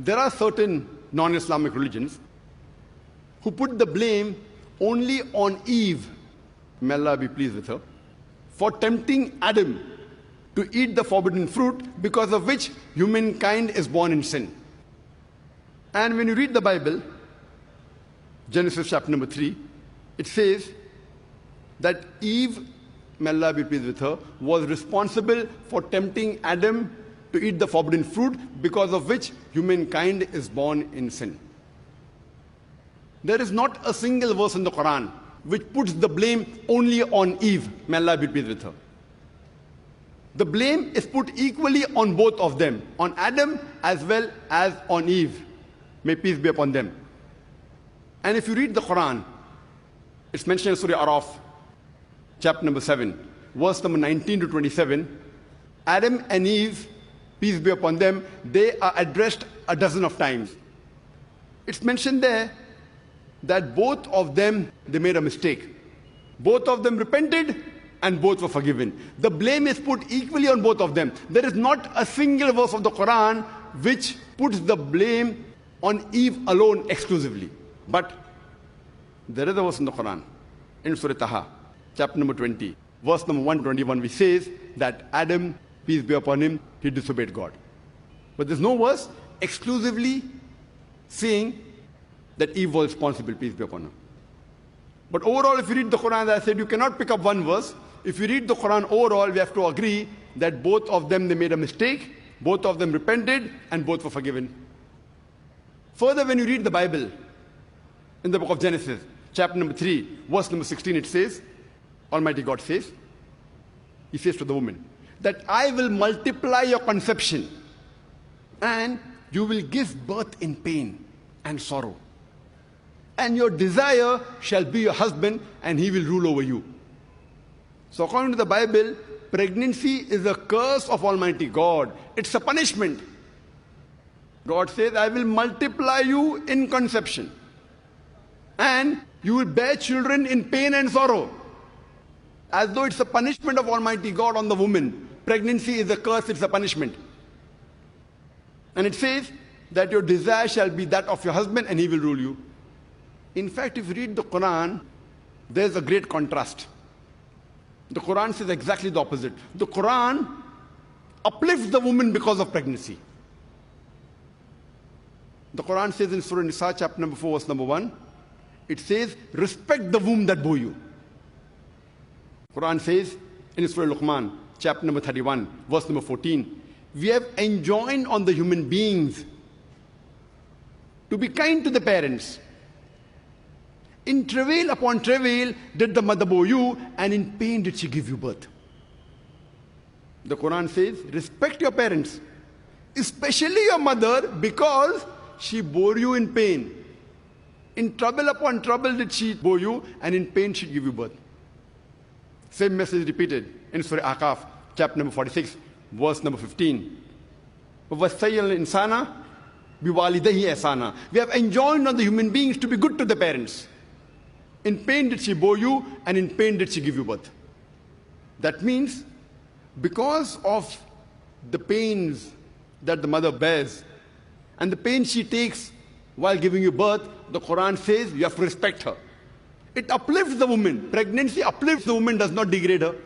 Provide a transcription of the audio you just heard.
There are certain non-Islamic religions who put the blame only on Eve, may Allah be pleased with her, for tempting Adam to eat the forbidden fruit, because of which humankind is born in sin. And when you read the Bible, Genesis chapter number 3, it says that Eve, may Allah be pleased with her, was responsible for tempting Adam to eat the forbidden fruit, because of which humankind is born in sin. There is not a single verse in the Quran which puts the blame only on Eve, may Allah be pleased with her. The blame is put equally on both of them, on Adam as well as on Eve. May peace be upon them. And if you read the Quran, it's mentioned in Surah Araf, chapter number 7, verse number 19 to 27. Adam and Eve, peace be upon them, they are addressed a dozen of times. It's mentioned there that both of them, they made a mistake. Both of them repented and both were forgiven. The blame is put equally on both of them. There is not a single verse of the Quran which puts the blame on Eve alone exclusively. But there is a verse in the Quran, in Surah Taha, chapter number 20, verse number 121, which says that Adam, peace be upon him, he disobeyed God. But there's no verse exclusively saying that Eve was responsible, peace be upon her. But overall, if you read the Quran, as I said, you cannot pick up one verse. If you read the Quran overall, we have to agree that both of them, they made a mistake, both of them repented, and both were forgiven. Further, when you read the Bible, in the book of Genesis, chapter number 3, verse number 16, it says, Almighty God says, He says to the woman, that I will multiply your conception, and you will give birth in pain and sorrow. And your desire shall be your husband, and he will rule over you. So according to the Bible, pregnancy is a curse of Almighty God. It's a punishment. God says, I will multiply you in conception, and you will bear children in pain and sorrow. As though it's a punishment of Almighty God on the woman. Pregnancy is a curse, it's a punishment. And it says that your desire shall be that of your husband, and he will rule you. In fact, if you read the Quran, there's a great contrast. The Quran says exactly the opposite. The Quran uplifts the woman because of pregnancy. The Quran says in Surah Nisa, chapter number 4, verse number 1, it says, respect the womb that bore you. Quran says in Surah Luqman, chapter number 31, verse number 14, we have enjoined on the human beings to be kind to the parents. In travail upon travail did the mother bore you, and in pain did she give you birth. The Quran says, respect your parents, especially your mother, because she bore you in pain. In trouble upon trouble did she bore you, and in pain she give you birth. Same message repeated in Surah Ahqaf, chapter number 46, verse number 15. وَوَصَّيَّنَا الْإِنسَانَ بِوَالِدَيْهِ إِحْسَانًا. We have enjoined on the human beings to be good to the parents. In pain did she bore you, and in pain did she give you birth. That means, because of the pains that the mother bears, and the pain she takes while giving you birth, the Quran says you have to respect her. It uplifts the woman. Pregnancy uplifts the woman, does not degrade her.